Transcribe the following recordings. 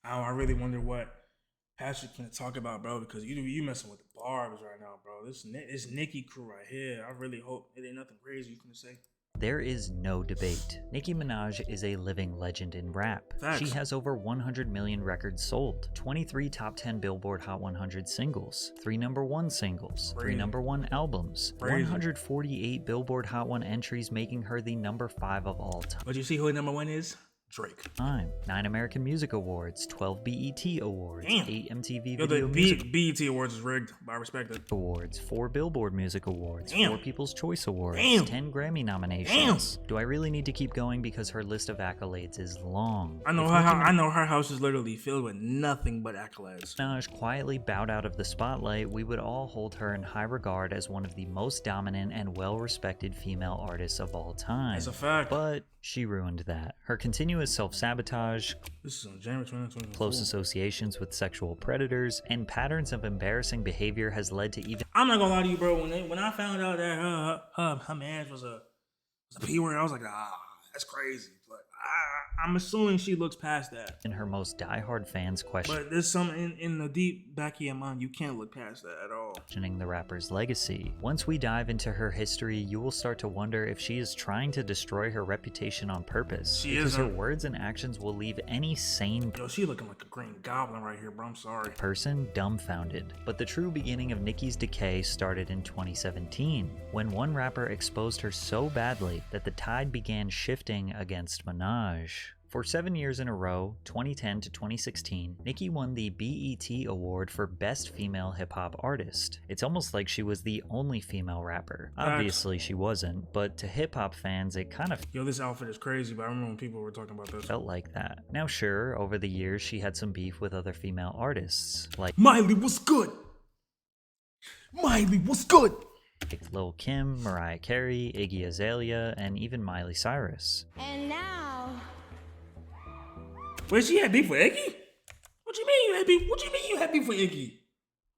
I really wonder what Patrick can talk about, bro, because you messing with the barbs right now, bro. This Nicki crew right here. I really hope it ain't nothing crazy you can say. There is no debate. Nicki Minaj is a living legend in rap. She Facts. has over 100 million records sold, 23 top 10 Billboard Hot 100 singles, 3 #1 singles, 3 Crazy. #1 albums, Crazy. 148 Billboard Hot 1 entries, making her the number 5 of all time. But you see who number one is? Drake. 9 American Music Awards, 12 BET Awards, Damn. 8 MTV Yo, Video the Music BET Awards is rigged, but I respect it. Awards, 4 Billboard Music Awards, Damn. 4 People's Choice Awards, Damn. 10 Grammy nominations. Do I really need to keep going because her list of accolades is long? I know If her. Nicki I know her house is literally filled with nothing but accolades. Minaj quietly bowed out of the spotlight, we would all hold her in high regard as one of the most dominant and well-respected female artists of all time. That's a fact. But she ruined that. Her continuous self-sabotage, This is on January 2024. close associations with sexual predators, and patterns of embarrassing behavior has led to even I'm not gonna lie to you, bro. When I found out that her man was a P word, I was like, that's crazy. But I'm assuming she looks past that. in her most diehard fans But there's some in the deep back of your mind, you can't look past that at all. questioning the rapper's legacy. Once we dive into her history, you will start to wonder if she is trying to destroy her reputation on purpose. She because her isn't. words and actions will leave any sane Yo, she looking like a green goblin right here, bro. I'm sorry. person dumbfounded. But the true beginning of Nicki's decay started in 2017, when one rapper exposed her so badly that the tide began shifting against Minaj. For 7 years in a row, 2010 to 2016, Nicki won the BET Award for Best Female Hip Hop Artist. It's almost like she was the only female rapper. Obviously she wasn't, but to hip hop fans it kind of Yo, this outfit is crazy, but I remember when people were talking about this. felt like that. Now sure, over the years she had some beef with other female artists, like Miley, what's good? Miley, what's good? Lil' Kim, Mariah Carey, Iggy Azalea, and even Miley Cyrus. And now, Wait, she had beef with Iggy? What you mean you had beef? What you mean you had beef with Iggy?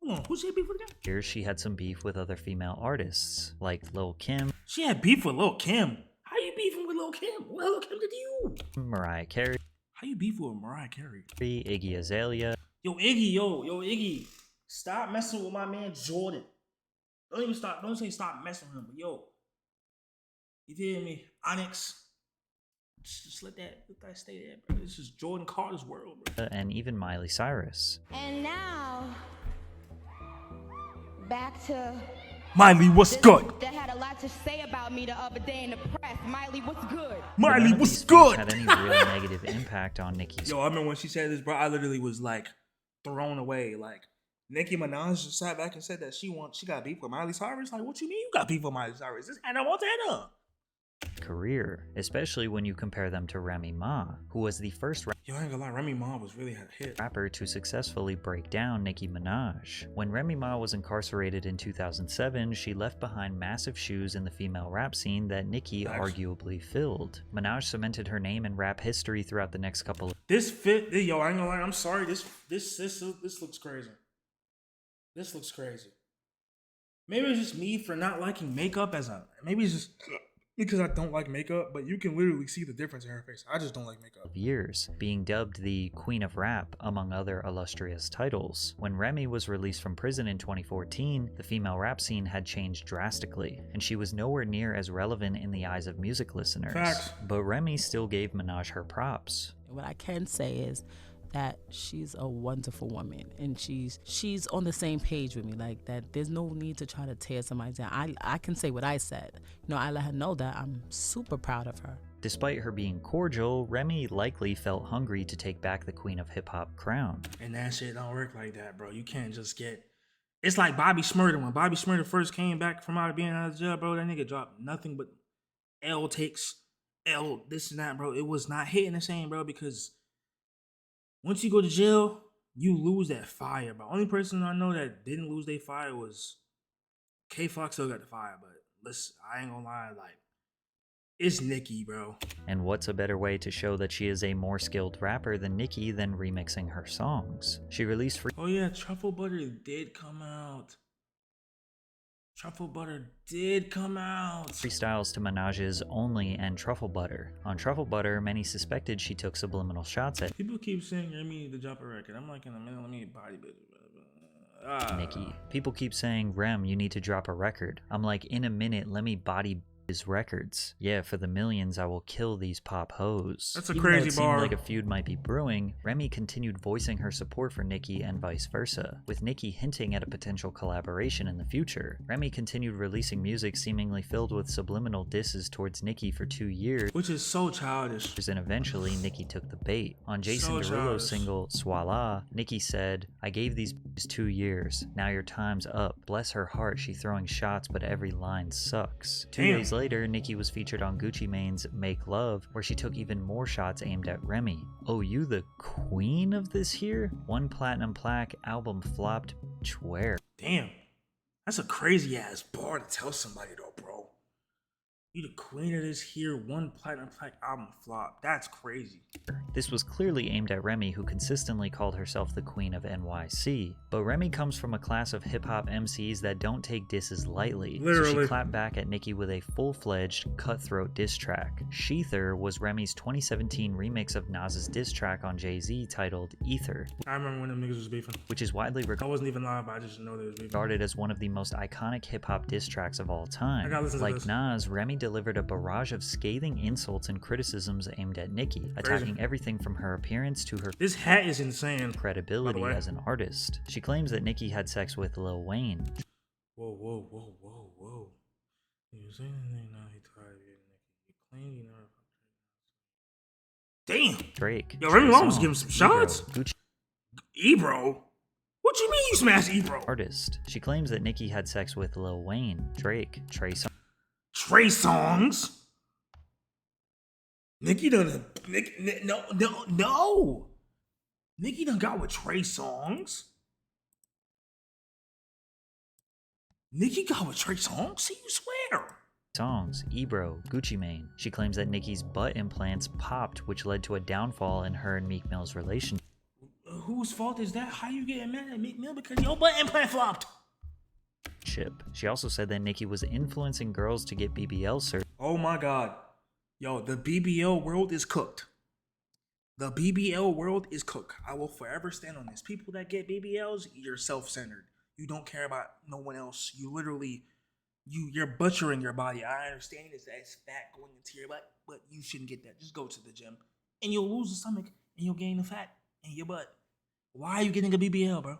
Hold on, who she had beef with again? Here she had some beef with other female artists, like Lil' Kim, She had beef with Lil' Kim. How you beefing with Lil' Kim? What Lil' Kim did to you? Mariah Carey, How you beef with Mariah Carey? Iggy Azalea, Yo, Iggy. Stop messing with my man Jordan. Don't say stop messing with him, but yo. You feel me? Onyx. Just let that stay there, bro. This is Jordan Carter's world, bro. and even Miley Cyrus. and now, back to Miley, what's this good? that had a lot to say about me the other day in the press. Miley, what's good? Miley, None of what's these beefs good? had any real negative impact on Nicki's Yo, I remember when she said this, bro. I literally was like thrown away. Like Nicki Minaj just sat back and said that she got beef with Miley Cyrus. Like, what you mean you got beef with Miley Cyrus? This Hannah Montana. career, especially when you compare them to Remy Ma, who was the first Yo, I ain't gonna lie, Remy Ma was really had a hit. rapper to successfully break down Nicki Minaj. When Remy Ma was incarcerated in 2007, she left behind massive shoes in the female rap scene that Nicki Facts. arguably filled. Minaj cemented her name in rap history throughout the next couple of This fit, yo, I ain't gonna lie. I'm sorry. This looks crazy. This looks crazy. Maybe it's just me for not liking makeup maybe it's just because I don't like makeup, but you can literally see the difference in her face. I just don't like makeup. years, being dubbed the Queen of Rap, among other illustrious titles. When Remy was released from prison in 2014, the female rap scene had changed drastically, and she was nowhere near as relevant in the eyes of music listeners. Facts. But Remy still gave Minaj her props. What I can say is that she's a wonderful woman and she's on the same page with me, like that there's no need to try to tear somebody down. I can say what I said. I let her know that I'm super proud of her. Despite her being cordial, Remy likely felt hungry to take back the Queen of Hip Hop crown. And that shit don't work like that, bro. You can't just get. It's like Bobby Shmurda. When Bobby Shmurda first came back from being out of jail, bro, that nigga dropped nothing but L takes, L this and that, bro. It was not hitting the same, bro, because once you go to jail, you lose that fire, bro. Only person I know that didn't lose their fire was K Fox. Still got the fire, but listen, I ain't gonna lie, like it's Nicki, bro. And what's a better way to show that she is a more skilled rapper than Nicki than remixing her songs? She released free Oh yeah, Truffle Butter did come out. Truffle butter did come out. Freestyles to Minaj's Only and Truffle Butter. On Truffle Butter, many suspected she took subliminal shots at People keep saying Remy need to drop a record. I'm like, in a minute, let me body Nicki. People keep saying, Rem, you need to drop a record. I'm like, in a minute, let me body his records. Yeah, for the millions, I will kill these pop hoes. That's a Even crazy though it seemed bar. like a feud might be brewing, Remy continued voicing her support for Nicki and vice versa, with Nicki hinting at a potential collaboration in the future. Remy continued releasing music seemingly filled with subliminal disses towards Nicki for 2 years, which is so childish. and eventually Nicki took the bait. On Jason So Derulo's childish. single Swalla, Nicki said, I gave these b****s 2 years. Now your time's up. Bless her heart, she throwing shots, but every line sucks. 2 Damn. days later, Nicki was featured on Gucci Mane's Make Love, where she took even more shots aimed at Remy. Oh, you the queen of this here? 1 platinum plaque, album flopped, where? Damn. That's a crazy ass bar to tell somebody though, bro. You the queen of this here, 1 platinum plaque album flop. That's crazy. This was clearly aimed at Remy, who consistently called herself the queen of NYC. But Remy comes from a class of hip-hop MCs that don't take disses lightly, so Literally. she clapped back at Nicki with a full-fledged cutthroat diss track. Sheather was Remy's 2017 remix of Nas's diss track on Jay-Z titled Ether, I remember when them niggas was beefing. which is widely I wasn't even live, but I just know they was beefing. regarded as one of the most iconic hip-hop diss tracks of all time. I gotta listen to Like this. Nas, Remy delivered a barrage of scathing insults and criticisms aimed at Nicki, attacking everything from her appearance to her This hat is insane. credibility way. as an artist. She claims that Nicki had sex with Lil Wayne, Whoa, whoa, whoa, whoa, whoa. You say anything now he tired of getting Nicki. You claim you never fucked her. Damn. Drake, Yo, Remy Trey Ma was Songz, giving some Ebro, shots? Gucci Ebro? What you mean you smashed Ebro? artist. She claims that Nicki had sex with Lil Wayne, Drake, Trey Songz, Trey Songz? Nicki done no. Nicki done got with Trey Songz. Nicki got with Trey Songz? See, you swear. Ebro, Gucci Mane. She claims that Nicki's butt implants popped, which led to a downfall in her and Meek Mill's relationship. Whose fault is that? How you getting mad at Meek Mill because your butt implant flopped? She also said that Nicki was influencing girls to get BBL surgery. Oh my god. Yo, the BBL world is cooked. The BBL world is cooked. I will forever stand on this. People that get BBLs, you're self-centered. You don't care about no one else. You literally, you're butchering your body. I understand it's fat going into your butt, but you shouldn't get that. Just go to the gym and you'll lose the stomach and you'll gain the fat in your butt. Why are you getting a BBL, bro?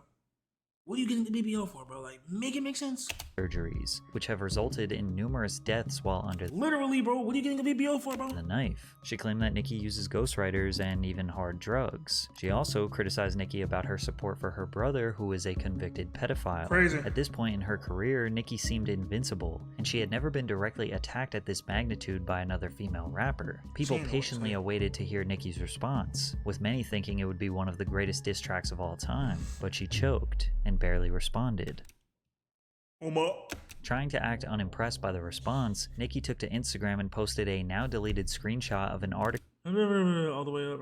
What are you getting the BBL for, bro? Like, make it make sense. Surgeries, which have resulted in numerous deaths while under Literally, bro. What are you getting a BBL for, bro? the knife. She claimed that Nicki uses ghostwriters and even hard drugs. She also criticized Nicki about her support for her brother, who is a convicted pedophile. Crazy. At this point in her career, Nicki seemed invincible, and she had never been directly attacked at this magnitude by another female rapper. People She ain't patiently no awaited to hear Nicki's response, with many thinking it would be one of the greatest diss tracks of all time, but she choked and barely responded. Trying to act unimpressed by the response, Nicki took to Instagram and posted a now deleted screenshot of an article All the way up.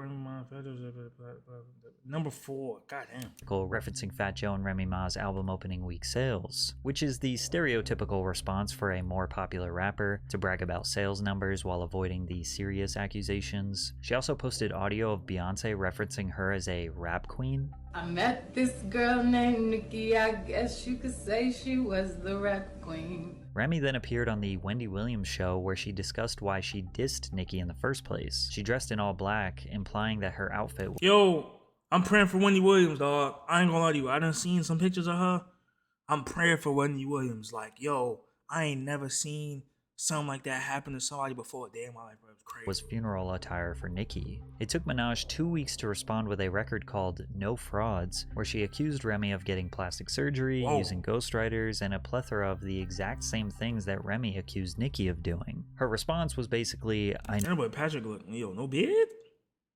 Number 4. Goddamn. referencing Fat Joe and Remy Ma's album opening week sales, which is the stereotypical response for a more popular rapper to brag about sales numbers while avoiding the serious accusations. She also posted audio of Beyonce referencing her as a rap queen. I met this girl named Nicki, I guess you could say she was the rap queen. Remy then appeared on the Wendy Williams show where she discussed why she dissed Nicki in the first place. She dressed in all black, implying that her outfit Yo, I'm praying for Wendy Williams, dog. I ain't gonna lie to you. I done seen some pictures of her. I'm praying for Wendy Williams. Like, yo, I ain't never seen something like that happen to somebody before a day in my life, bro. It was crazy. was funeral attire for Nicki. It took Minaj 2 weeks to respond with a record called No Frauds, where she accused Remy of getting plastic surgery, Whoa. using ghostwriters, and a plethora of the exact same things that Remy accused Nicki of doing. Her response was basically, I Man, but Patrick look, yo, no beard?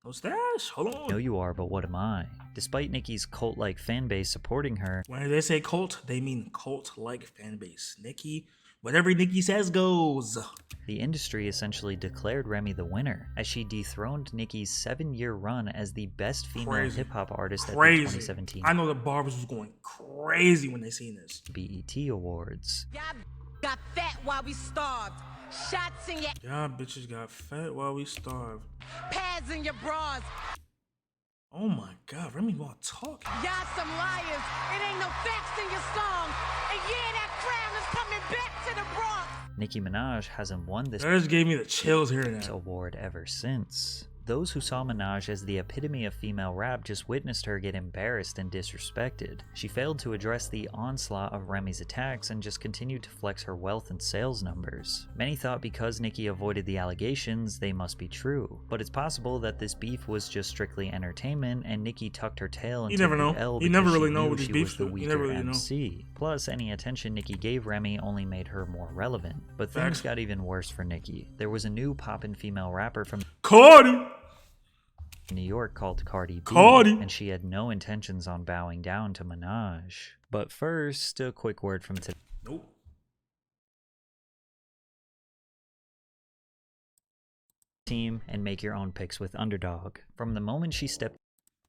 No stash? Hold on. know you are, but what am I? Despite Nicki's cult-like fan base supporting her, When they say cult, they mean cult-like fan base. Nicki Whatever Nicki says goes. The industry essentially declared Remy the winner, as she dethroned Nicki's 7-year run as the best female hip-hop artist at the 2017 I know the barbers was going crazy when they seen this. BET Awards. Y'all got fat while we starved. Shots in your Y'all bitches got fat while we starved. pads in your bras. Oh my God, Remy Ma talking. Y'all some liars. It ain't no facts in your song. And yeah, that crown is coming back to the Bronx. Nicki Minaj hasn't won this That just gave me the chills hearing that. award ever since. Those who saw Minaj as the epitome of female rap just witnessed her get embarrassed and disrespected. She failed to address the onslaught of Remy's attacks and just continued to flex her wealth and sales numbers. Many thought because Nicki avoided the allegations, they must be true. But it's possible that this beef was just strictly entertainment and Nicki tucked her tail into never know. the L You because never she really know knew with this she beef, was the you weaker never really know. MC. Plus, any attention Nicki gave Remy only made her more relevant. But things Facts. got even worse for Nicki. There was a new poppin' female rapper from Cardi! New York called Cardi B, Cardi. and she had no intentions on bowing down to Minaj. But first, a quick word from today. Nope. Team and make your own picks with Underdog. From the moment she stepped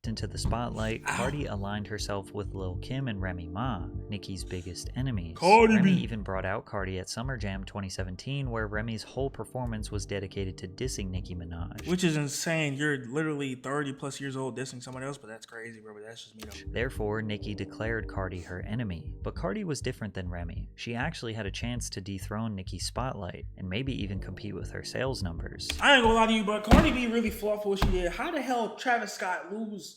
into the spotlight, Cardi aligned herself with Lil Kim and Remy Ma, Nicki's biggest enemies. Cardi Remy B. even brought out Cardi at Summer Jam 2017, where Remy's whole performance was dedicated to dissing Nicki Minaj. Which is insane. You're literally 30 plus years old dissing somebody else, but that's crazy, bro. But that's just me though. Therefore, Nicki declared Cardi her enemy. But Cardi was different than Remy. She actually had a chance to dethrone Nicki's spotlight, and maybe even compete with her sales numbers. I ain't gonna lie to you, but Cardi B really fought for what she did. How the hell Travis Scott lose?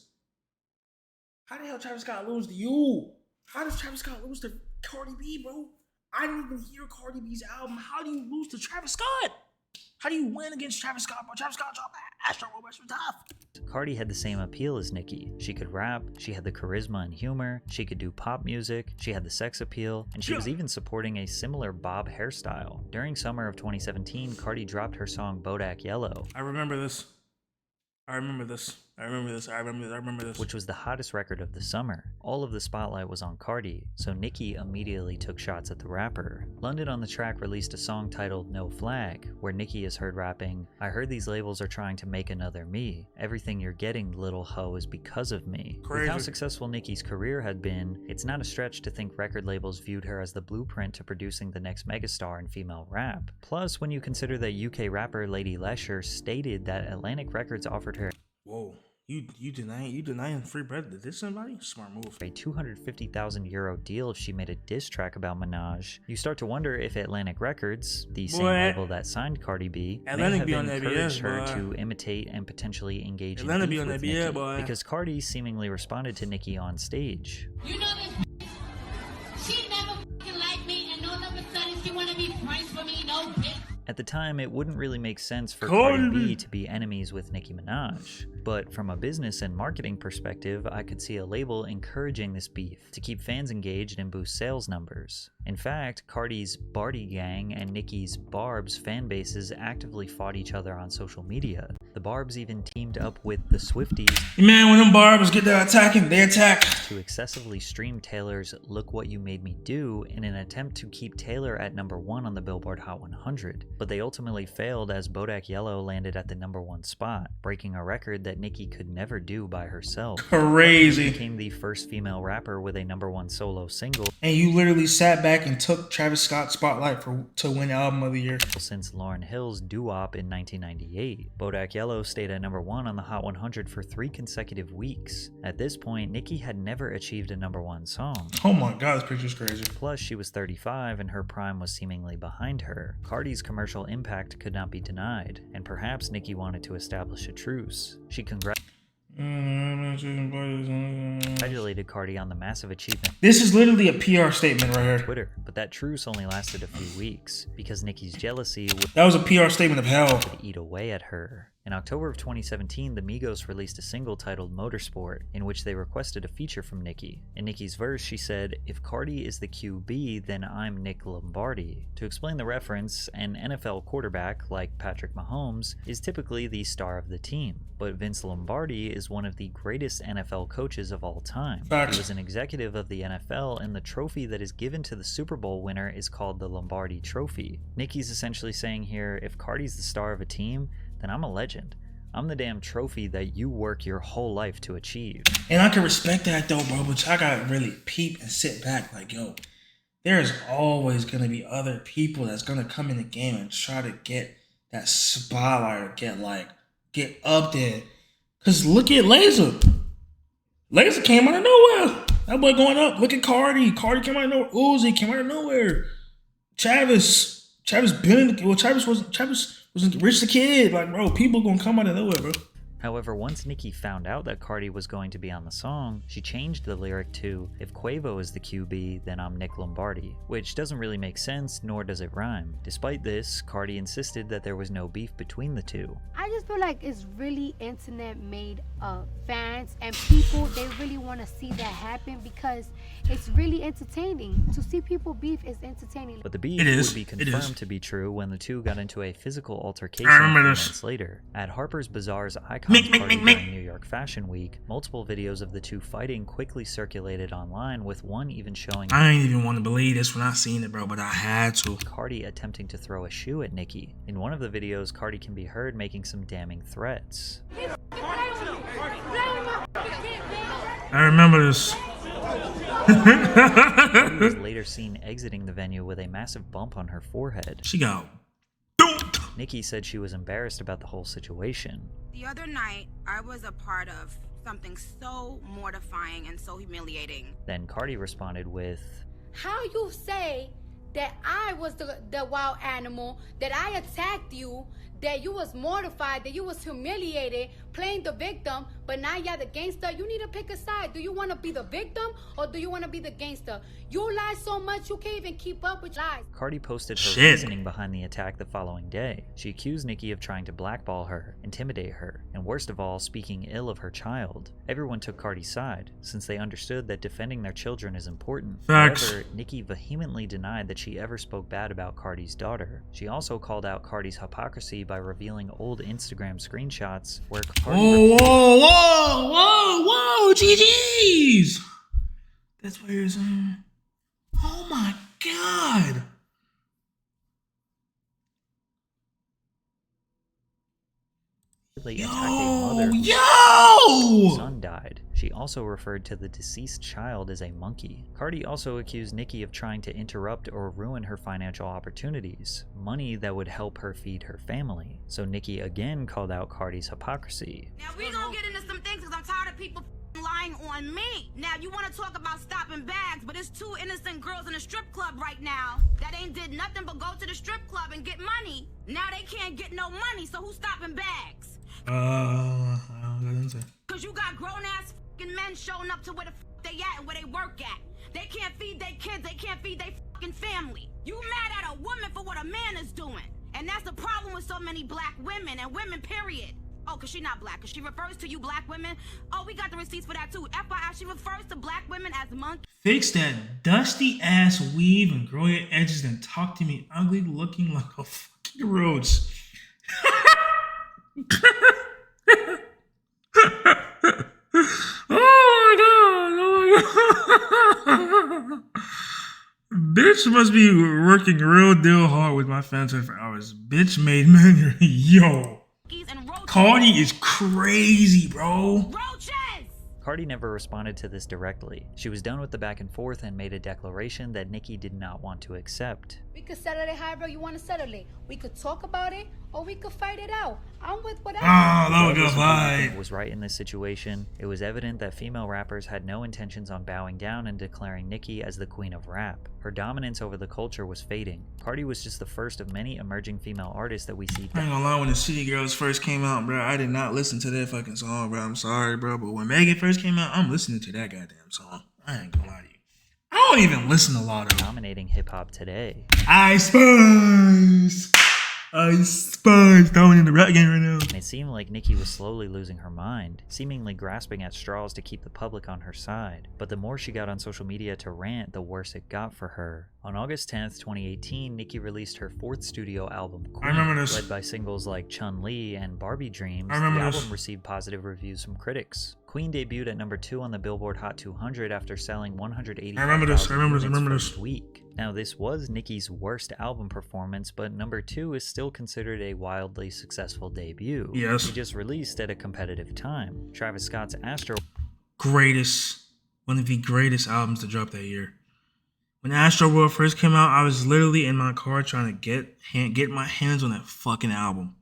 How the hell Travis Scott lose to you? How does Travis Scott lose to Cardi B, bro? I didn't even hear Cardi B's album. How do you lose to Travis Scott? How do you win against Travis Scott, bro? Travis Scott dropped Astro Boy, tough. Cardi had the same appeal as Nicki. She could rap, she had the charisma and humor, she could do pop music, she had the sex appeal, and she was even supporting a similar bob hairstyle. During summer of 2017, Cardi dropped her song Bodak Yellow, I remember this. I remember this. I remember this. I remember this. which was the hottest record of the summer. All of the spotlight was on Cardi, so Nicki immediately took shots at the rapper. London on the Track released a song titled No Flag, where Nicki is heard rapping, "I heard these labels are trying to make another me. Everything you're getting, little hoe, is because of me." With how Crazy. successful Nicki's career had been, it's not a stretch to think record labels viewed her as the blueprint to producing the next megastar in female rap. Plus, when you consider that UK rapper Lady Lesher stated that Atlantic Records offered her Whoa. You denying free bread to diss somebody? Smart move. a €250,000 deal if she made a diss track about Minaj, you start to wonder if Atlantic Records, the same Boy, label that signed Cardi B, Atlantic may have be on that encouraged BS, her boy. to imitate and potentially engage Atlantic in be beef on with that BS, Nicki, boy. because Cardi seemingly responded to Nicki on stage. You know this. She never fucking liked me, and all of a sudden she wanna be friends for me. No bitch. At the time, it wouldn't really make sense for Cardi Cardi B B to be enemies with Nicki Minaj. But from a business and marketing perspective, I could see a label encouraging this beef to keep fans engaged and boost sales numbers. In fact, Cardi's Barty Gang and Nicki's Barb's fan bases actively fought each other on social media. The Barbs even teamed up with the Swifties Man, when them barbers get to attacking, they attack. to excessively stream Taylor's Look What You Made Me Do in an attempt to keep Taylor at #1 on the Billboard Hot 100. But they ultimately failed as Bodak Yellow landed at the #1 spot, breaking a record that Nicki could never do by herself. Crazy. She became the first female rapper with a #1 solo single And you literally sat back and took Travis Scott's spotlight to win Album of the Year. since Lauryn Hill's Doo-Wop in 1998. Bodak Yellow stayed at #1 on the Hot 100 for 3 consecutive weeks. At this point, Nicki had never achieved a #1 song. Oh my God, this picture's crazy. Plus, she was 35 and her prime was seemingly behind her. Cardi's commercial impact could not be denied, and perhaps Nicki wanted to establish a truce. She congratulated Cardi on the massive achievement This is literally a PR statement right on here. Twitter, but that truce only lasted a few weeks because Nicki's jealousy would That was a PR statement of hell. eat away at her. In October of 2017, the Migos released a single titled Motorsport, in which they requested a feature from Nicki. In Nicki's verse, she said, "If Cardi is the QB, then I'm Nick Lombardi." To explain the reference, an NFL quarterback, like Patrick Mahomes, is typically the star of the team, but Vince Lombardi is one of the greatest NFL coaches of all time. Facts. He was an executive of the NFL, and the trophy that is given to the Super Bowl winner is called the Lombardi Trophy. Nicki's essentially saying here, if Cardi's the star of a team, then I'm a legend. I'm the damn trophy that you work your whole life to achieve. And I can respect that though, bro, but I gotta really peep and sit back like, yo, there's always gonna be other people that's gonna come in the game and try to get that spotlight or get up there. Cause look at Laser. Laser came out of nowhere. That boy going up. Look at Cardi. Cardi came out of nowhere. Uzi came out of nowhere. Travis wasn't Rich the Kid. Like, bro, people gonna come out of nowhere, bro. However, once Nicki found out that Cardi was going to be on the song, she changed the lyric to, "If Quavo is the QB, then I'm Nick Lombardi," which doesn't really make sense, nor does it rhyme. Despite this, Cardi insisted that there was no beef between the two. I just feel like it's really internet made fans and people, they really want to see that happen because it's really entertaining. To see people beef is entertaining. But the beef would be confirmed to be true when the two got into a physical altercation I a remember few this. months later. At Harper's Bazaar's Icons Party during New York Fashion Week, multiple videos of the two fighting quickly circulated online, with one even showing I ain't even want to believe this when I seen it, bro, but I had to. Cardi attempting to throw a shoe at Nicki. In one of the videos, Cardi can be heard making some damning threats. I remember this. Cardi was later seen exiting the venue with a massive bump on her forehead. She got Nicki said she was embarrassed about the whole situation. The other night, I was a part of something so mortifying and so humiliating. Then Cardi responded with, How you say that I was the wild animal, that I attacked you, that you was mortified, that you was humiliated, playing the victim, but now you're the gangster? You need to pick a side. Do you want to be the victim or do you want to be the gangster? You lie so much you can't even keep up with lies. Cardi posted her reasoning behind the attack the following day. She accused Nicki of trying to blackball her, intimidate her, and worst of all, speaking ill of her child. Everyone took Cardi's side, since they understood that defending their children is important. Facts. However, Nicki vehemently denied that she ever spoke bad about Cardi's daughter. She also called out Cardi's hypocrisy by revealing old Instagram screenshots where Cardi whoa, GG's. That's what you're saying. Oh my God. attacked a mother whose son died. She also referred to the deceased child as a monkey. Cardi also accused Nicki of trying to interrupt or ruin her financial opportunities, money that would help her feed her family. So Nicki again called out Cardi's hypocrisy. Now we gonna get into some things because I'm tired of people lying on me. Now you want to talk about stopping bags, but it's two innocent girls in a strip club right now that ain't did nothing but go to the strip club and get money. Now they can't get no money, so who's stopping bags? I don't got into it. Cause you got grown ass men showing up to where the they at and where they work at. They can't feed their kids, they can't feed their family. You mad at a woman for what a man is doing. And that's the problem with so many black women and women, period. Oh, cause she not black, cause she refers to you black women. Oh, we got the receipts for that too. FYI, she refers to black women as monkeys. Fix that dusty ass weave and grow your edges and talk to me ugly looking like a fucking roach. Oh my god! Bitch must be working real deal hard with my fans for hours. Bitch made man, yo. Cardi is crazy, bro. Cardi never responded to this directly. She was done with the back and forth and made a declaration that Nicki did not want to accept. We could settle it however you want to settle it. We could talk about it or we could fight it out. I'm with whatever. Was right in this situation. It was evident that female rappers had no intentions on bowing down and declaring Nicki as the queen of rap. Her dominance over the culture was fading. Cardi was just the first of many emerging female artists that we see. I ain't gonna lie, when the City Girls first came out, bro, I did not listen to that fucking song, bro. I'm sorry, bro, but when Megan first came out, I'm listening to that goddamn song. I ain't gonna lie to you. I don't even listen to a lot of dominating hip hop today. Ice Spice. I spy throwing in the rap game right now. And it seemed like Nicki was slowly losing her mind, seemingly grasping at straws to keep the public on her side. But the more she got on social media to rant, the worse it got for her. On August 10th, 2018, Nicki released her 4th studio album, Queen. I remember this. Led by singles like Chun-Li and Barbie Dreams. I remember the this. album received positive reviews from critics. Queen debuted at number 2 on the Billboard Hot 200 after selling 180,000 units first week. Now, this was Nicki's worst album performance, but number 2 is still considered a wildly successful debut. Yes. He just released at a competitive time. Travis Scott's Astro... One of the greatest albums to drop that year. When Astro World first came out, I was literally in my car trying to get my hands on that fucking album.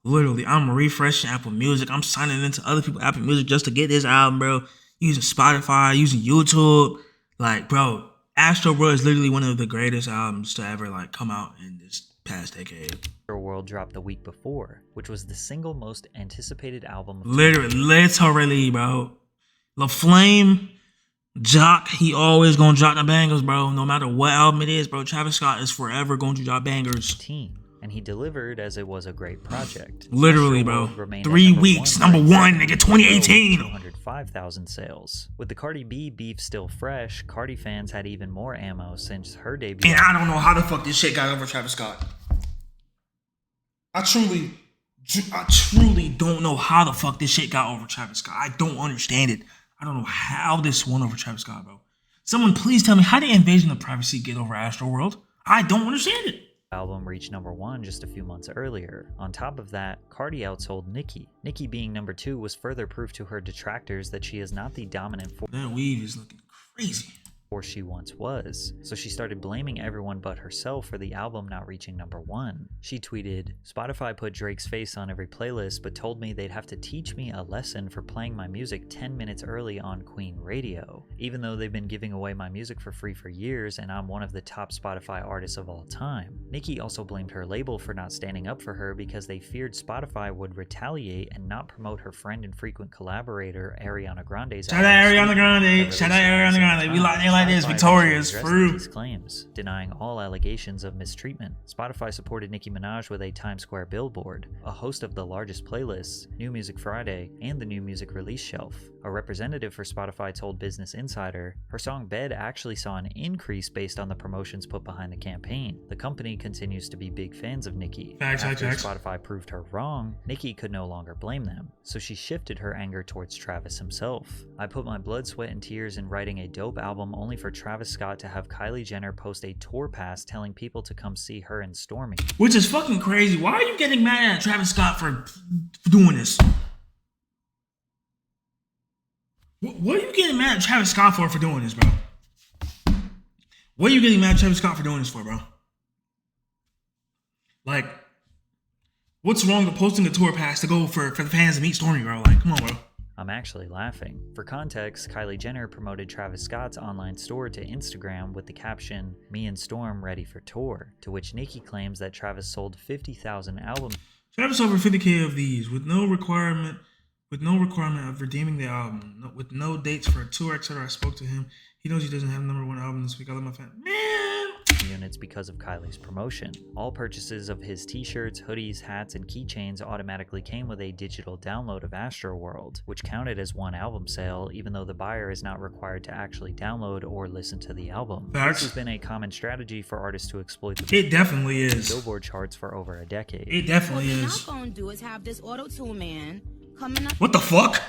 Literally, I'm refreshing Apple Music. I'm signing into other people's Apple Music just to get this album, bro. Using Spotify, using YouTube. Like, bro, Astro World is literally one of the greatest albums to ever like come out in this past decade. Astro World dropped the week before, which was the single most anticipated album. Literally, bro. La Flame, Jock, he always gonna drop the bangers, bro. No matter what album it is, bro. Travis Scott is forever going to drop bangers. And he delivered as it was a great project. Literally, bro. 3 weeks, number one, nigga, 2018. 205,000 sales. With the Cardi B beef still fresh, Cardi fans had even more ammo since her debut. And I don't know how the fuck this shit got over Travis Scott. I truly don't know how the fuck this shit got over Travis Scott. I don't understand it. I don't know how this won over Travis Scott, bro. Someone please tell me, how did Invasion of Privacy get over Astro World? I don't understand it. Album reached number 1 just a few months earlier. On top of that, Cardi outsold Nicki. Nicki being number 2 was further proof to her detractors that she is not the dominant force. That weave is looking crazy. Or she once was, so she started blaming everyone but herself for the album not reaching number 1. She tweeted, "Spotify put Drake's face on every playlist but told me they'd have to teach me a lesson for playing my music 10 minutes early on Queen Radio, even though they've been giving away my music for free for years and I'm one of the top Spotify artists of all time." Nicki also blamed her label for not standing up for her because they feared Spotify would retaliate and not promote her friend and frequent collaborator Ariana Grande's Shout out Ariana Grande. Shout out Ariana Grande. We like this. Victorious fruit. These claims, denying all allegations of mistreatment. Spotify supported Nicki Minaj with a Times Square billboard, a host of the largest playlists, New Music Friday, and the New Music Release Shelf. A representative for Spotify told Business Insider, her song Bed actually saw an increase based on the promotions put behind the campaign. The company continues to be big fans of Nicki. After Spotify proved her wrong, Nicki could no longer blame them, so she shifted her anger towards Travis himself. "I put my blood, sweat, and tears in writing a dope album only for Travis Scott to have Kylie Jenner post a tour pass telling people to come see her and Stormy." Which is fucking crazy. Why are you getting mad at Travis Scott for doing this? What are you getting mad at Travis Scott for doing this, bro? What are you getting mad at Travis Scott for doing this for, bro? Like, what's wrong with posting a tour pass to go for the fans to meet Stormy, bro? Like, come on, bro. I'm actually laughing. For context, Kylie Jenner promoted Travis Scott's online store to Instagram with the caption, "Me and Storm ready for tour," to which Nicki claims that Travis sold 50,000 albums. Travis over 50K of these with no requirement of redeeming the album, with no dates for a tour, etc. I spoke to him. He knows he doesn't have number 1 album this week. I love my fan. Units because of Kylie's promotion. All purchases of his t-shirts, hoodies, hats, and keychains automatically came with a digital download of Astro World, which counted as 1 album sale, even though the buyer is not required to actually download or listen to the album. This has been a common strategy for artists to exploit the It definitely is. Billboard charts for over a decade. It definitely is. What you're not gonna do is have this auto-tune man coming up. What the fuck?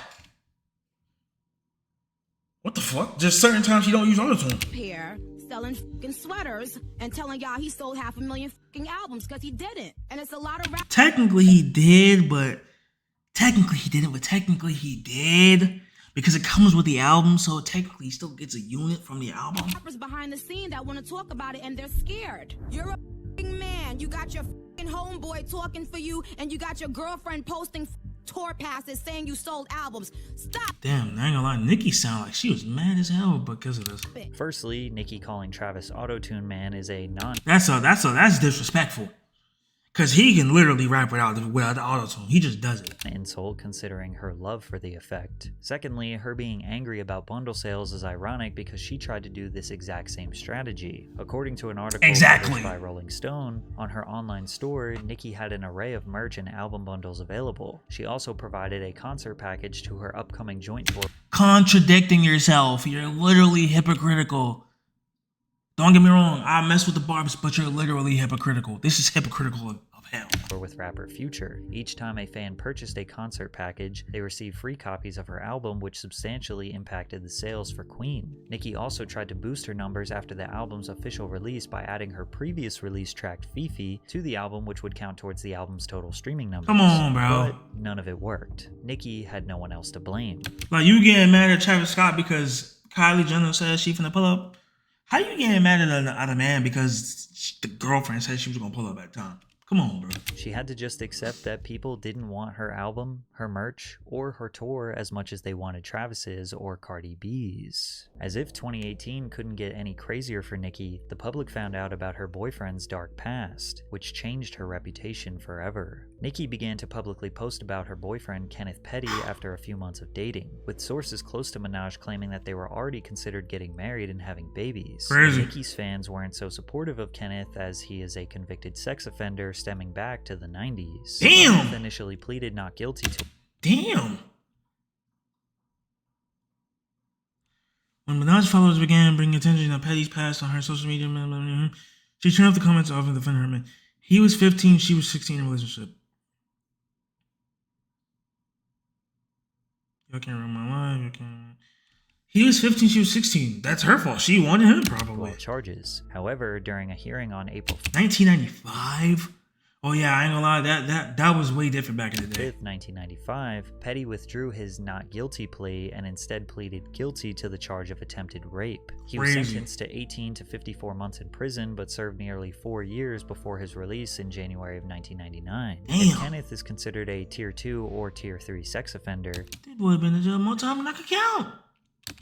What the fuck? Just certain times he don't use auto-tune. Here selling fucking sweaters and telling y'all he sold 500,000 fucking albums because he didn't. And it's a lot of rap. Technically he did, but technically he did because it comes with the album, so technically he still gets a unit from the album. Rappers behind the scene that want to talk about it and they're scared. You're a fucking man. You got your fucking homeboy talking for you and you got your girlfriend posting tour passes saying you sold albums. Stop. Damn, I ain't gonna lie, Nicki sound like she was mad as hell because of this. Firstly, Nicki calling Travis Auto-Tune Man is a That's disrespectful. Because he can literally rap without the auto-tune. He just does it. An insult considering her love for the effect. Secondly, her being angry about bundle sales is ironic because she tried to do this exact same strategy. According to an article published by Rolling Stone, on her online store, Nicki had an array of merch and album bundles available. She also provided a concert package to her upcoming joint tour. Contradicting yourself. You're literally hypocritical. Don't get me wrong, I mess with the barbs, but you're literally hypocritical. This is hypocritical of hell. Or with rapper Future. Each time a fan purchased a concert package, they received free copies of her album, which substantially impacted the sales for Queen. Nicki also tried to boost her numbers after the album's official release by adding her previous release track Fifi to the album, which would count towards the album's total streaming numbers. Come on, bro. But none of it worked. Nicki had no one else to blame. Like, you getting mad at Travis Scott because Kylie Jenner said she finna pull up? How you getting mad at a man because the girlfriend said she was gonna pull up at the time? Come on, bro. She had to just accept that people didn't want her album, her merch, or her tour as much as they wanted Travis's or Cardi B's. As if 2018 couldn't get any crazier for Nicki, the public found out about her boyfriend's dark past, which changed her reputation forever. Nicki began to publicly post about her boyfriend Kenneth Petty after a few months of dating, with sources close to Minaj claiming that they were already considered getting married and having babies. Crazy. Nicki's fans weren't so supportive of Kenneth as he is a convicted sex offender stemming back to the 90s. Damn! Kenneth initially pleaded not guilty to. Damn! When Minaj followers began bringing attention to Petty's past on her social media, she turned off the comments off and defended her man. He was 15, she was 16 in a relationship. Y'all can't run my life. He was 15, she was 16. That's her fault. She wanted him, probably. Charges. However, during a hearing on April 1995? Oh yeah, I ain't gonna lie, that was way different back in the day. 5th, 1995, Petty withdrew his not guilty plea and instead pleaded guilty to the charge of attempted rape. He was sentenced to 18 to 54 months in prison, but served nearly 4 years before his release in January of 1999. Damn. Kenneth is considered a Tier 2 or Tier 3 sex offender. That boy been in jail more time than I could count.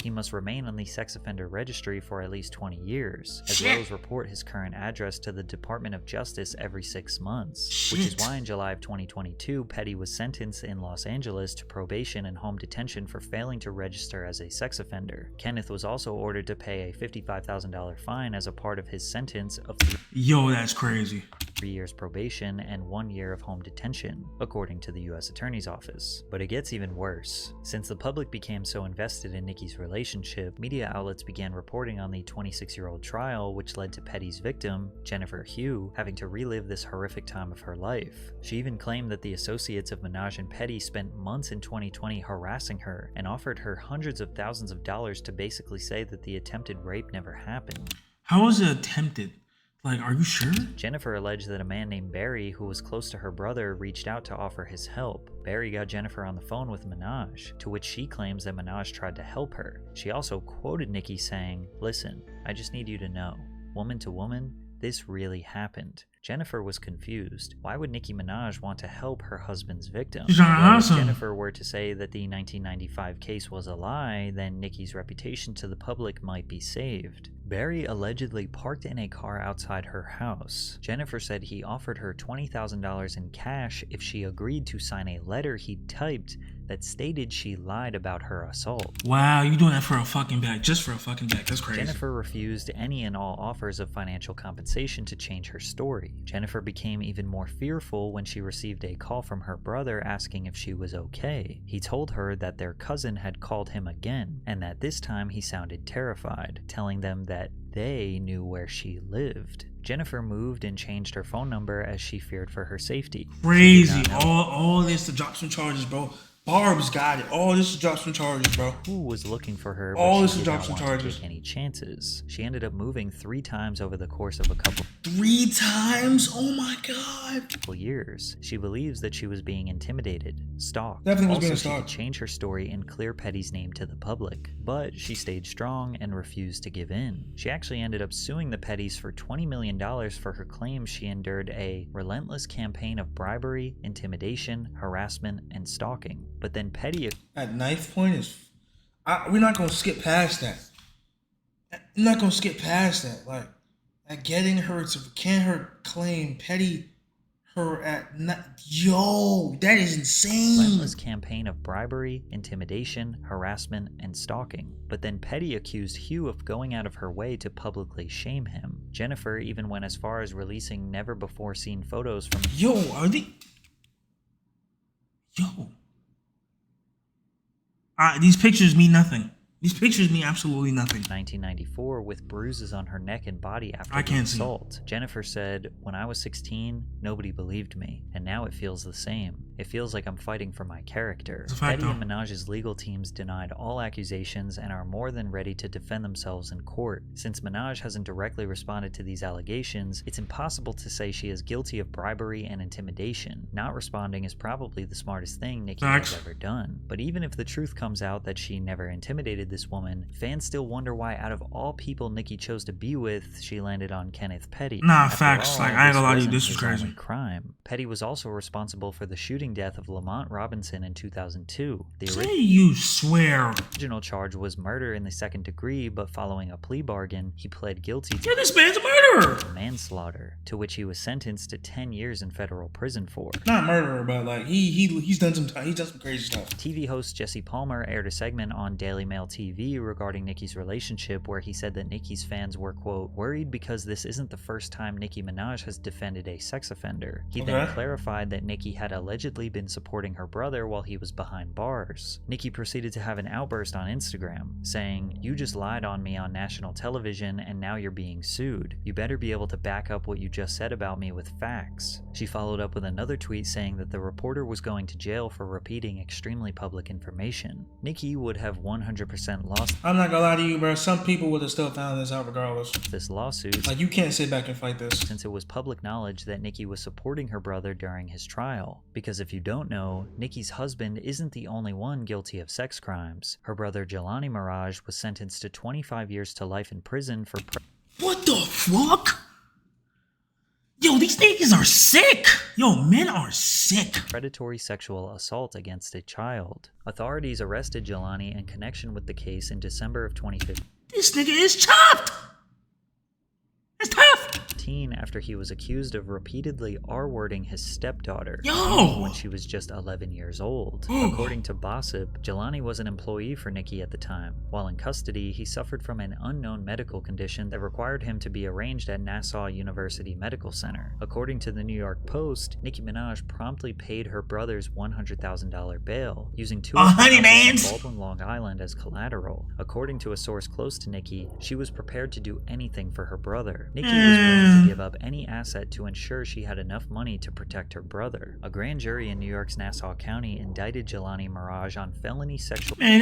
He must remain on the sex offender registry for at least 20 years, as well as report his current address to the Department of Justice every 6 months, which is why in July of 2022, Petty was sentenced in Los Angeles to probation and home detention for failing to register as a sex offender. Kenneth was also ordered to pay a $55,000 fine as a part of his sentence of Yo, that's crazy. 3 years probation and 1 year of home detention, according to the U.S. Attorney's Office. But it gets even worse. Since the public became so invested in Nicki's relationship, media outlets began reporting on the 26-year-old trial, which led to Petty's victim, Jennifer Hugh, having to relive this horrific time of her life. She even claimed that the associates of Minaj and Petty spent months in 2020 harassing her and offered her hundreds of thousands of dollars to basically say that the attempted rape never happened. How was it attempted? Like, are you sure? Jennifer alleged that a man named Barry, who was close to her brother, reached out to offer his help. Barry got Jennifer on the phone with Minaj, to which she claims that Minaj tried to help her. She also quoted Nicki saying, "Listen, I just need you to know, woman to woman, this really happened." Jennifer was confused. Why would Nicki Minaj want to help her husband's victim? She's trying If Jennifer were to say that the 1995 case was a lie, then Nicki's reputation to the public might be saved. Barry allegedly parked in a car outside her house. Jennifer said he offered her $20,000 in cash if she agreed to sign a letter he'd typed that stated she lied about her assault. Wow, you doing that for a fucking bag, just for a fucking bag. That's crazy. Jennifer refused any and all offers of financial compensation to change her story. Jennifer became even more fearful when she received a call from her brother asking if she was okay. He told her that their cousin had called him again, and that this time he sounded terrified, telling them that they knew where she lived. Jennifer moved and changed her phone number as she feared for her safety. Crazy. All this to drop some charges, bro. Barb's got it. All this to drop some charges, bro. Who was looking for her, but all this she to did drop not some want charges. to take any chances. She ended up moving 3 times over the course of a couple 3 times? Oh my god. years. She believes that she was being intimidated, stalked. Definitely was also, being she could stalked. change her story and clear Petty's name to the public, but she stayed strong and refused to give in. She actually ended up suing the Pettys for $20 million for her claims she endured a relentless campaign of bribery, intimidation, harassment, and stalking. But then Petty... That knife point is... we're not going to skip past that. I'm not going to skip past that. Like getting her to... Can her claim Petty her at yo, that is insane. Relentless campaign of bribery, intimidation, harassment, and stalking. But then Petty accused Hugh of going out of her way to publicly shame him. Jennifer even went as far as releasing never-before-seen photos from these pictures mean nothing. These pictures mean absolutely nothing. 1994 with bruises on her neck and body after I the can't see. assault. Jennifer said, "When I was 16, nobody believed me, and now it feels the same. It feels like I'm fighting for my character." It's a fact, Petty and though. Minaj's legal teams denied all accusations and are more than ready to defend themselves in court. Since Minaj hasn't directly responded to these allegations, it's impossible to say she is guilty of bribery and intimidation. Not responding is probably the smartest thing Nicki has ever done. But even if the truth comes out that she never intimidated this woman, fans still wonder why out of all people Nicki chose to be with, she landed on Kenneth Petty. Nah, After facts. all, Like, I ain't this gonna lie to you, wasn't this was his crazy. only crime. Petty was also responsible for the shooting death of Lamont Robinson in 2002. The Say you swear. original charge was murder in the second degree, but following a plea bargain, he pled guilty Yeah, this man's a murderer. manslaughter, to which he was sentenced to 10 years in federal prison for. Not murderer, but like he's done some time. He's done some crazy stuff. TV host Jesse Palmer aired a segment on Daily Mail TV regarding Nicki's relationship where he said that Nicki's fans were, quote, worried because this isn't the first time Nicki Minaj has defended a sex offender. He then clarified that Nicki had allegedly been supporting her brother while he was behind bars. Nicki proceeded to have an outburst on Instagram, saying, "You just lied on me on national television and now you're being sued. You better be able to back up what you just said about me with facts." She followed up with another tweet saying that the reporter was going to jail for repeating extremely public information. Nicki would have 100% lost I'm not gonna lie to you, bro. Some people would have still found this out regardless. this lawsuit. Like, you can't sit back and fight this. Since it was public knowledge that Nicki was supporting her brother during his trial. Because if you don't know, Nicki's husband isn't the only one guilty of sex crimes. Her brother Jelani Mirage was sentenced to 25 years to life in prison for What the fuck? Yo, these niggas are sick. Yo, men are sick. predatory sexual assault against a child. Authorities arrested Jelani in connection with the case in December of 2015. This nigga is chopped. It's tough. After he was accused of repeatedly R-wording his stepdaughter when she was just 11 years old. According to Gossip, Jelani was an employee for Nicki at the time. While in custody, he suffered from an unknown medical condition that required him to be arranged at Nassau University Medical Center. According to the New York Post, Nicki Minaj promptly paid her brother's $100,000 bail, using two of her houses in Baldwin, Long Island as collateral. According to a source close to Nicki, she was prepared to do anything for her brother. Nicki was willing to give up any asset to ensure she had enough money to protect her brother. A grand jury in New York's Nassau County indicted Jelani Mirage on felony sexual... Man,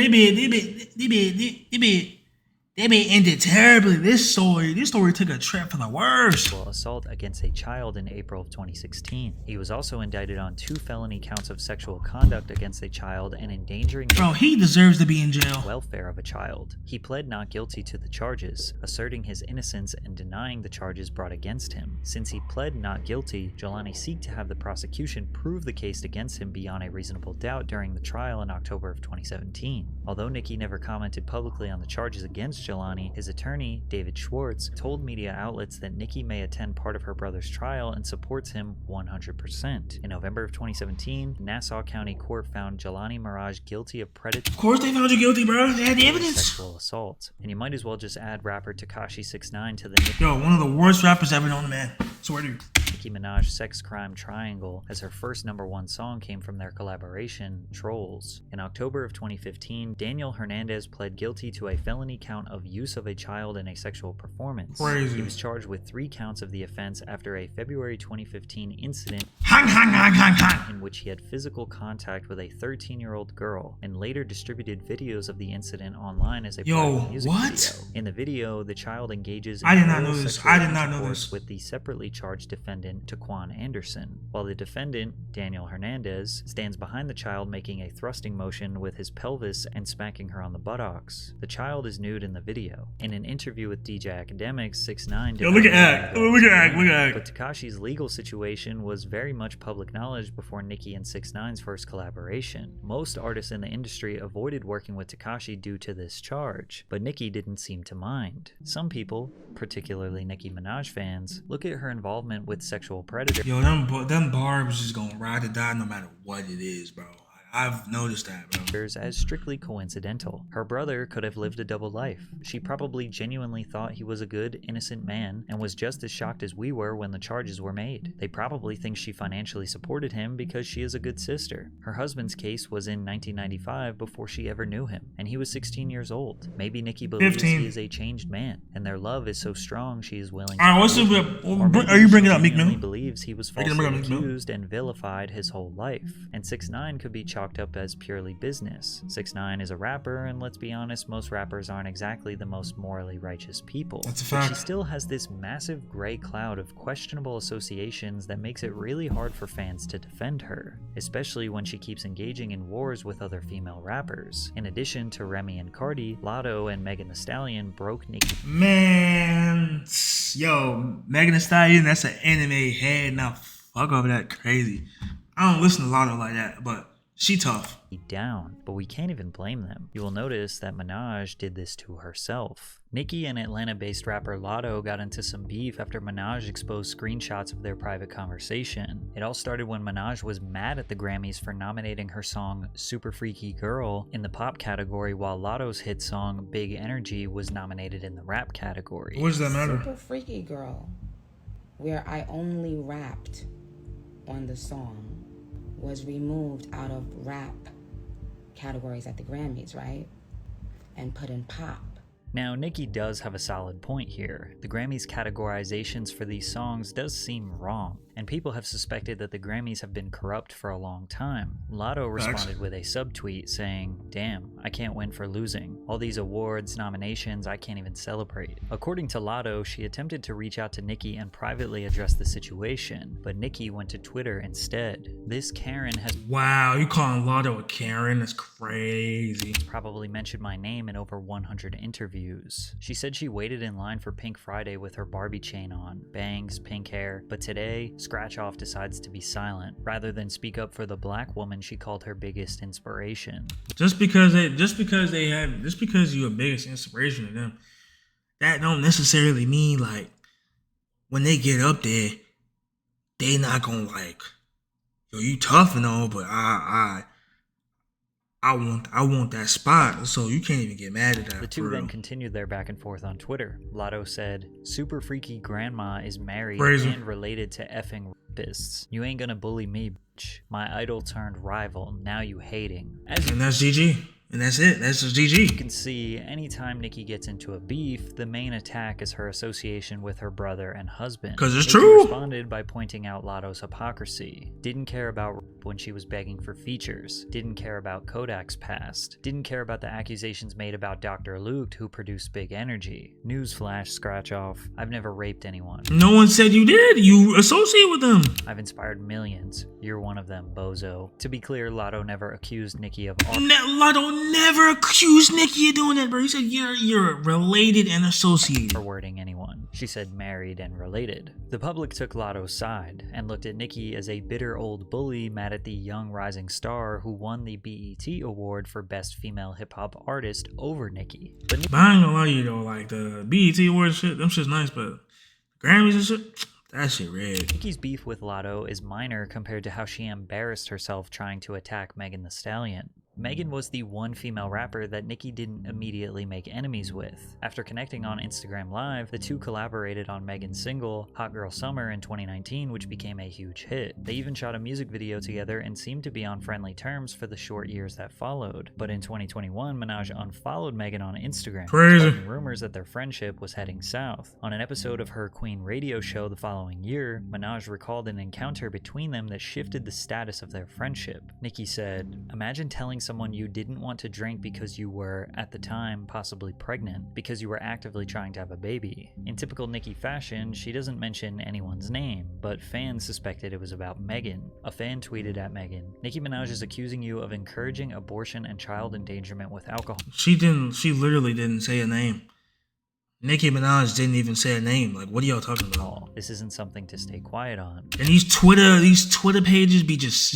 they ended terribly. This story took a trip for the worst. assault against a child in April of 2016. He was also indicted on 2 felony counts of sexual conduct against a child and endangering he deserves to be in jail. The welfare of a child. He pled not guilty to the charges, asserting his innocence and denying the charges brought against him. Since he pled not guilty, Jelani sought to have the prosecution prove the case against him beyond a reasonable doubt during the trial in October of 2017. Although Nicki never commented publicly on the charges against Jelani, his attorney, David Schwartz, told media outlets that Nicki may attend part of her brother's trial and supports him 100%. In November of 2017, Nassau County Court found Jelani Mirage guilty of predatory... Of course they found you guilty, bro. They had the evidence. ...sexual assault. And you might as well just add rapper Tekashi 6ix9ine to the... Yo, one of the worst rappers ever known, man. Swear to you. Nicki Minaj sex crime triangle, as her first #1 song came from their collaboration, Trolls. In October of 2015, Daniel Hernandez pled guilty to a felony count of use of a child in a sexual performance. Crazy. He was charged with 3 counts of the offense after a February 2015 incident in which he had physical contact with a 13-year-old girl and later distributed videos of the incident online as a private music video. In the video, the child engages in intercourse with the separately charged defendant Taquan Anderson, while the defendant, Daniel Hernandez, stands behind the child making a thrusting motion with his pelvis and smacking her on the buttocks. The child is nude in the video. In an interview with DJ Academics, 6ix9ine look at Act. But Tekashi's legal situation was very much public knowledge before Nicki and 6ix9ine's first collaboration. Most artists in the industry avoided working with Tekashi due to this charge, but Nicki didn't seem to mind. Some people, particularly Nicki Minaj fans, look at her involvement with sexual sexual predator. Yo, them barbs is gonna ride or die no matter what it is, bro. I've noticed that, bro. As strictly coincidental. Her brother could have lived a double life. She probably genuinely thought he was a good, innocent man and was just as shocked as we were when the charges were made. They probably think she financially supported him because she is a good sister. Her husband's case was in 1995 before she ever knew him, and he was 16 years old. Maybe Nicki believes 15. he is a changed man, and their love is so strong she is willing All right, what's forgive the? him. Or maybe Are you bringing she up Meek genuinely Mill? believes he was Are you gonna falsely bring up Meek Mill? accused and vilified his whole life, and 6ix9ine could be chalked up as purely business. 6ix9ine is a rapper, and let's be honest, most rappers aren't exactly the most morally righteous people. That's a But she fact. still has this massive gray cloud of questionable associations that makes it really hard for fans to defend her, especially when she keeps engaging in wars with other female rappers. In addition to Remy and Cardi, Lotto and Megan Thee Stallion broke Nicki Man, yo, Megan Thee Stallion, that's an anime head. Now fuck over that crazy. I don't listen to Lotto like that, but she tough. down, but we can't even blame them. You will notice that Minaj did this to herself. Nicki and Atlanta-based rapper Lotto got into some beef after Minaj exposed screenshots of their private conversation. It all started when Minaj was mad at the Grammys for nominating her song Super Freaky Girl in the pop category, while Lotto's hit song Big Energy was nominated in the rap category. What does that matter? Super Freaky Girl, where I only rapped on the song, was removed out of rap categories at the Grammys, right? And put in pop. Now, Nicki does have a solid point here. The Grammys' categorizations for these songs does seem wrong, and people have suspected that the Grammys have been corrupt for a long time. Lotto responded with a subtweet saying, "Damn, I can't win for losing. All these awards, nominations, I can't even celebrate." According to Lotto, she attempted to reach out to Nicki and privately address the situation, but Nicki went to Twitter instead. This Karen has Wow, you calling Lotto a Karen? That's crazy. probably mentioned my name in over 100 interviews. She said she waited in line for Pink Friday with her Barbie chain on, bangs, pink hair, but today, Scratch Off decides to be silent. Rather than speak up for the black woman she called her biggest inspiration. Just because you're a biggest inspiration to them, that don't necessarily mean like when they get up there, they not gonna like, yo, you tough and all, but I want that spot, so you can't even get mad at that. The two for then real. continued their back and forth on Twitter. Lotto said, "Super freaky grandma is married Crazy. and related to effing rapists. You ain't gonna bully me, bitch. My idol turned rival, now you hating." As And that's GG. And that's it. That's just GG. you can see, anytime Nicki gets into a beef, the main attack is her association with her brother and husband. 'Cause it's Nicki true. responded by pointing out Lotto's hypocrisy. Didn't care about rap when she was begging for features. Didn't care about Kodak's past. Didn't care about the accusations made about Dr. Luke, who produced Big Energy. Newsflash, Scratch Off. I've never raped anyone. No one said you did. You associate with them. I've inspired millions. You're one of them, bozo. To be clear, Lotto never accused Nicki of Lotto never accused Nicki of doing that, bro. He said you're related and associated. or wording anyone. She said married and related. The public took Lotto's side and looked at Nicki as a bitter old bully mad at the young rising star who won the BET award for Best Female Hip Hop Artist over Nicki. But But I ain't gonna lie to you though, like the BET Awards shit, them shit's nice, but Grammys and shit, that shit red. Nicki's beef with Lotto is minor compared to how she embarrassed herself trying to attack Megan Thee Stallion. Megan was the one female rapper that Nicki didn't immediately make enemies with. After connecting on Instagram Live, the two collaborated on Megan's single, Hot Girl Summer, in 2019, which became a huge hit. They even shot a music video together and seemed to be on friendly terms for the short years that followed. But in 2021, Minaj unfollowed Megan on Instagram, Crazy. sparking rumors that their friendship was heading south. On an episode of her Queen radio show the following year, Minaj recalled an encounter between them that shifted the status of their friendship. Nicki said, "Imagine telling someone you didn't want to drink because you were, at the time, possibly pregnant, because you were actively trying to have a baby." In typical Nicki fashion, she doesn't mention anyone's name, but fans suspected it was about Megan. A fan tweeted at Megan, "Nicki Minaj is accusing you of encouraging abortion and child endangerment with alcohol." She literally didn't say a name. Nicki Minaj didn't even say a name. Like, what are y'all talking about? This isn't something to stay quiet on. And these Twitter pages be just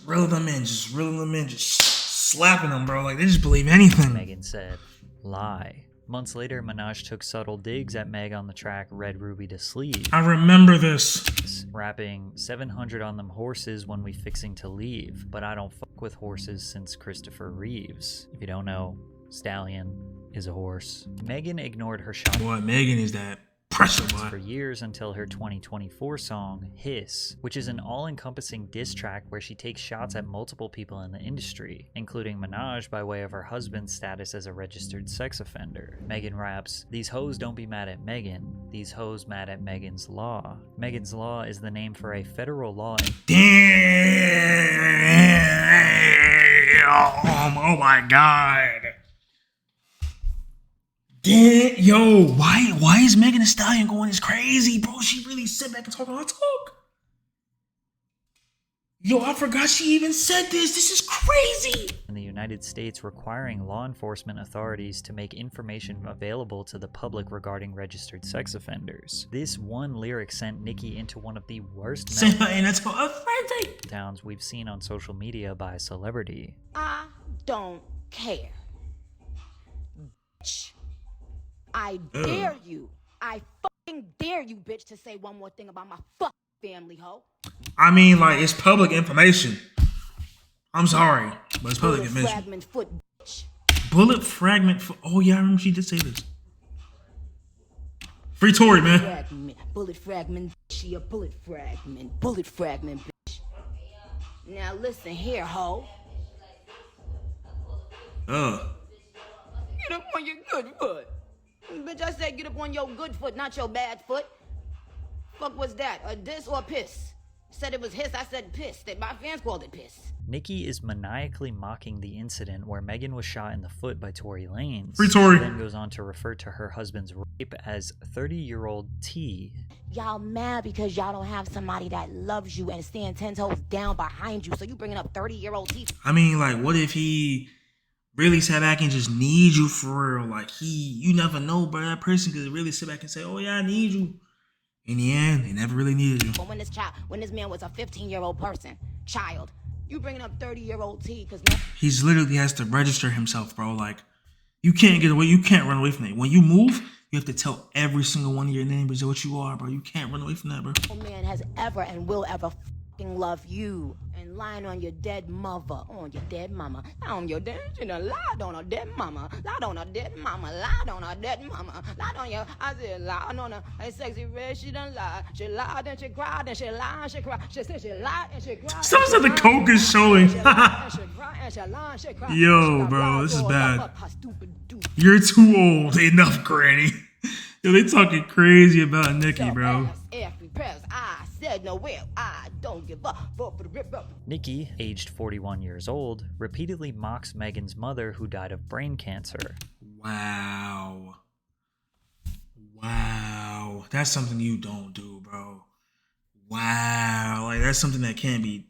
reeling them in, just slapping them, bro. Like, they just believe anything. Megan said, "Lie. Months later, Minaj took subtle digs at Meg on the track Red Ruby to Sleep, I remember this. rapping 700 on them horses when we fixing to leave, but I don't fuck with horses since Christopher Reeves. If you don't know, stallion is a horse. Megan ignored her shot. Boy, Megan is that pressure, boy. For years until her 2024 song, Hiss, which is an all-encompassing diss track where she takes shots at multiple people in the industry, including Minaj by way of her husband's status as a registered sex offender. Megan raps, "These hoes don't be mad at Megan, these hoes mad at Megan's Law." Megan's Law is the name for a federal law. Damn! Oh my god. Damn, yo, why is Megan Thee Stallion going this crazy, bro? She really sit back and talk all talk. Yo, I forgot she even said this. This is crazy. In the United States, requiring law enforcement authorities to make information available to the public regarding registered sex offenders. This one lyric sent Nicki into one of the worst meltdowns we've seen on social media by a celebrity. I don't care. Bitch. I dare you. I fucking dare you, bitch, to say one more thing about my fucking family, ho. I mean, like, it's public information. I'm sorry, but it's public information. Fragment foot, bitch. Bullet fragment foot. Oh, yeah, I remember she did say this. Free Tory, man. Bullet fragment, she a bullet fragment. Bullet fragment, bitch. Now listen here, ho. Get up on your good foot. Bitch, I said get up on your good foot, not your bad foot. Fuck was that? A diss or a piss? Said it was hiss, I said piss. That my fans called it piss. Nicki is maniacally mocking the incident where Megan was shot in the foot by Tory Lanez. Free Tory. Then goes on to refer to her husband's rape as 30-year-old T. Y'all mad because y'all don't have somebody that loves you and stand 10 toes down behind you. So you bringing up 30-year-old T. I mean, like, what if he really sat back and just need you for real? Like, you never know, but that person could really sit back and say, oh yeah, I need you. In the end, they never really needed you. But when this man was a 15-year-old child, you bringing up 30-year-old T because he's literally has to register himself, bro. Like, you can't get away, you can't run away from that. When you move, you have to tell every single one of your neighbors what you are, bro. You can't run away from that, bro. No man has ever and will ever fucking love you. And lying on your dead mother, on your dead mama, on your dead, you know, lied on a dead mama, lied on a dead mama, lied on a dead mama, lied on your, I said, lied on her, a sexy red, she done lied, she lied and she cried, and she lied and she cried, she said she lied and she cried. Sounds like the coke is showing. Yo, bro, this is bad. You're too old. Enough, granny. Yo, they talking crazy about Nicki, bro. I said no, well, I don't give up. Nicki, aged 41 years old, repeatedly mocks Megan's mother who died of brain cancer. Wow. Wow. That's something you don't do, bro. Wow. Like, that's something that can't be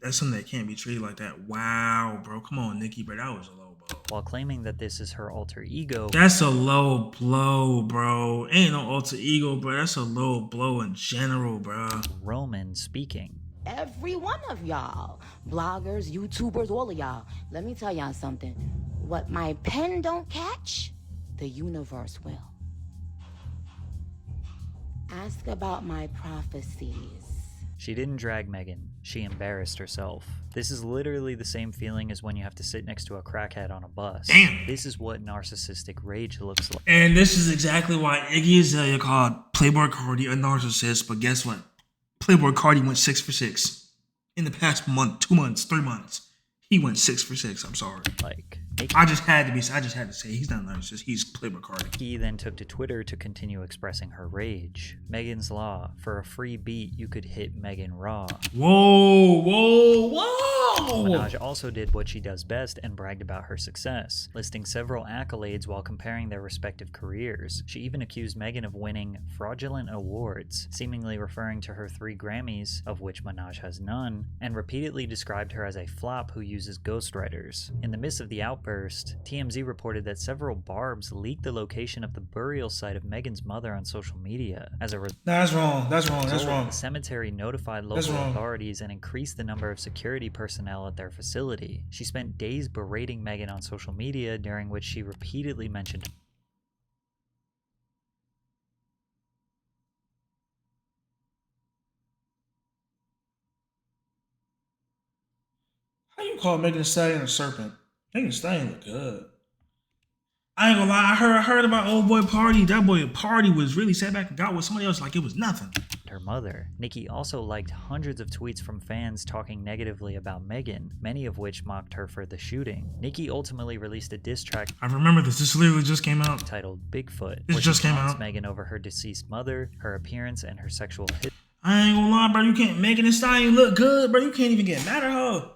treated like that. Wow, bro. Come on, Nicki, bro. That was a low blow. While claiming that this is her alter ego. That's a low blow, bro. Ain't no alter ego, bro. That's a low blow in general, bro. Roman speaking. Every one of y'all, bloggers, YouTubers, all of y'all, let me tell y'all something. What my pen don't catch, the universe will. Ask about my prophecies. She didn't drag Megan, she embarrassed herself. This is literally the same feeling as when you have to sit next to a crackhead on a bus. Damn. This is what narcissistic rage looks like. And this is exactly why Iggy Azalea called Playboy Cardi a narcissist, but guess what? Playboy Cardi went 6 for 6. In the past month, 2 months, 3 months. He went 6 for 6, I'm sorry. Like, I just had to say he's not a narcissist. He's Playboy Cardi. He then took to Twitter to continue expressing her rage. Megan's Law. For a free beat, you could hit Megan raw. Whoa, whoa, whoa! Minaj also did what she does best and bragged about her success, listing several accolades while comparing their respective careers. She even accused Megan of winning fraudulent awards, seemingly referring to her 3 Grammys, of which Minaj has none, and repeatedly described her as a flop who uses ghostwriters. In the midst of the outburst, TMZ reported that several barbs leaked the location of the burial site of Megan's mother on social media. That's wrong. That's wrong. The cemetery notified local authorities and increased the number of security personnel at their facility. She spent days berating Megan on social media, during which she repeatedly mentioned How you call Megan Thee Stallion a serpent? Megan Thee Stallion look good. I ain't gonna lie, I heard about old boy Party. That boy Party was really sat back and got with somebody else like it was nothing. Her mother. Nicki also liked hundreds of tweets from fans talking negatively about Megan, many of which mocked her for the shooting. Nicki ultimately released a diss track. I remember this. This literally just came out. Titled Bigfoot. This just came out. Megan over her deceased mother, her appearance, and her sexual history. I ain't gonna lie, bro. You can't Megan Thee Stallion look good, bro. You can't even get mad at her.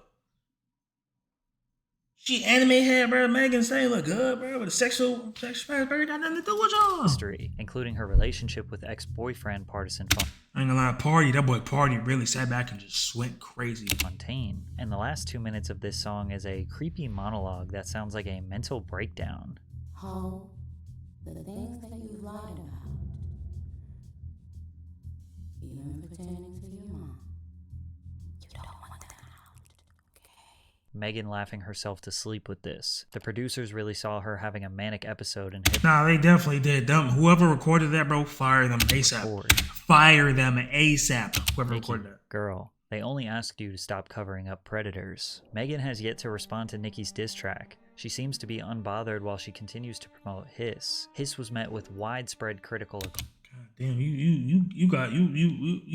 She anime head, bro. Megan Thee Stallion look good, bro. With a sexual past, bro. Got nothing to do with y'all. History, including her relationship with ex-boyfriend Partisan I ain't gonna lie, Party. That boy Party really sat back and just went crazy. Fontaine. And the last 2 minutes of this song is a creepy monologue that sounds like a mental breakdown. Ho, the things that you've lied about, even pertaining to your mom, you don't want them out, okay? Megan laughing herself to sleep with this. The producers really saw her having a manic episode and hit. Nah, they definitely did. Whoever recorded that, bro, fire them ASAP. Fire them ASAP. Whoever Nicki, recorded that. Girl, they only asked you to stop covering up predators. Megan has yet to respond to Nicki's diss track. She seems to be unbothered while she continues to promote Hiss. Hiss was met with widespread critical God damn, you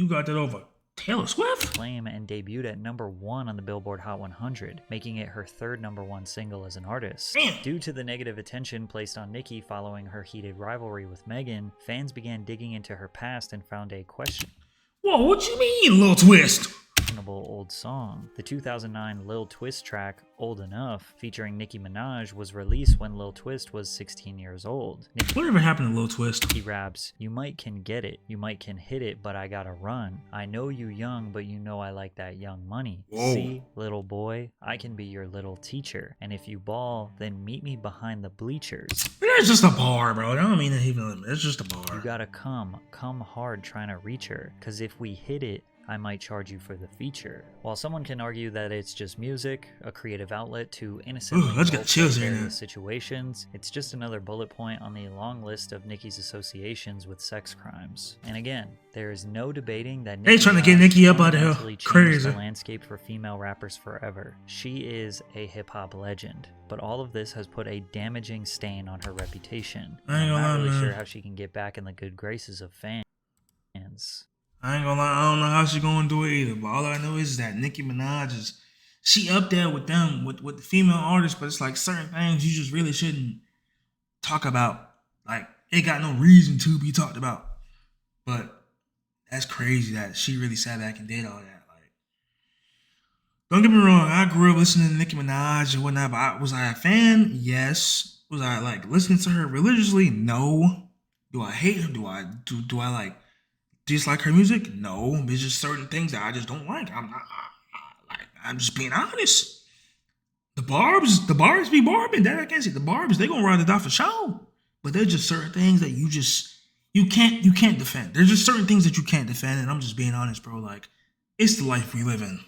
got that over Taylor Swift? acclaim and debuted at #1 on the Billboard Hot 100, making it her third #1 single as an artist. Damn. Due to the negative attention placed on Nicki following her heated rivalry with Megan, fans began digging into her past and found a questionable Whoa, what you mean, Lil Twist? old song. The 2009 Lil Twist track, Old Enough, featuring Nicki Minaj, was released when Lil Twist was 16 years old. Whatever happened to Lil Twist? He raps, "You might can get it, you might can hit it, but I gotta run. I know you young, but you know I like that young money. Whoa. See, little boy, I can be your little teacher. And if you ball, then meet me behind the bleachers. It's just a bar, bro. I don't mean to even. It's just a bar. You gotta come hard trying to reach her, cause if we hit it, I might charge you for the feature." While someone can argue that it's just music, a creative outlet to innocently let's get chills here now. various situations, it's just another bullet point on the long list of Nicki's associations with sex crimes. And again, there is no debating that They trying to get Nicki up out of here. fundamentally changed Crazy. the landscape for female rappers forever. She is a hip-hop legend, but all of this has put a damaging stain on her reputation. I ain't I'm gonna not lie, really man. sure how she can get back in the good graces of fans. I ain't gonna lie, I don't know how she gonna do it either, but all I know is that Nicki Minaj is, she up there with them, with the female artists, but it's like certain things you just really shouldn't talk about. Like, it got no reason to be talked about. But that's crazy that she really sat back and did all that. Like, don't get me wrong, I grew up listening to Nicki Minaj and whatnot, but was I a fan? Yes. Was I like listening to her religiously? No. Do I hate her? Do I like dislike her music? No. There's just certain things that I just don't like. I'm just being honest. The barbs be barbing. That I can't say. The barbs, they gonna ride it out for show. But there's just certain things that you can't defend. There's just certain things that you can't defend, and I'm just being honest, bro. Like, it's the life we live in.